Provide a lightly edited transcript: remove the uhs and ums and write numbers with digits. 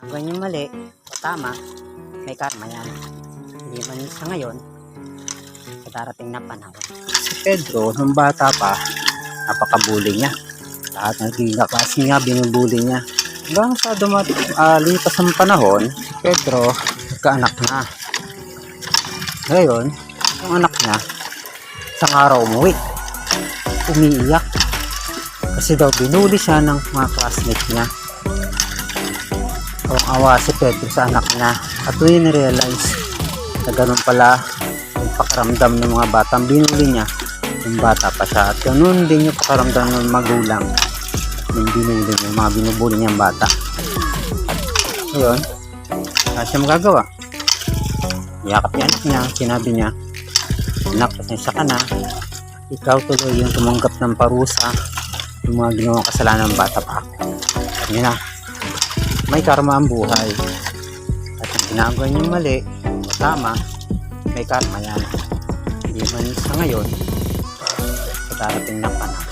Gawin yung mali, tama, may karma yan. Hindi man sa ngayon, sa darating na panahon. Si Pedro, nung bata pa, napakabuli niya. Lahat ng kasi nga binubuli niya. Hanggang sa lipas ang panahon, si Pedro nagkaanak na. Ngayon, yung anak niya, isang araw umuwi. Umiiyak. Kasi daw binuli siya ng mga classmates niya. Awa si Pedro sa anak niya. At doon nirealize na ganun pala yung pakaramdam ng mga batang binuli niya yung bata pa siya. At ganun din yung pakaramdam ng magulang yung binuli niya, yung mga binubuli niyang bata. Ngayon, wala siya magagawa. Yakap niya anak niya, sinabi niya, anak, pasensya ka na. Ikaw tuloy yung tumanggap ng parusa yung mga ginawang kasalanan ng bata pa ako. Sabi niya na, may karma ang buhay. At ang ginagawa niyang mali, tama, may karma yan. Hindi man sa ngayon, sa darating na panahon.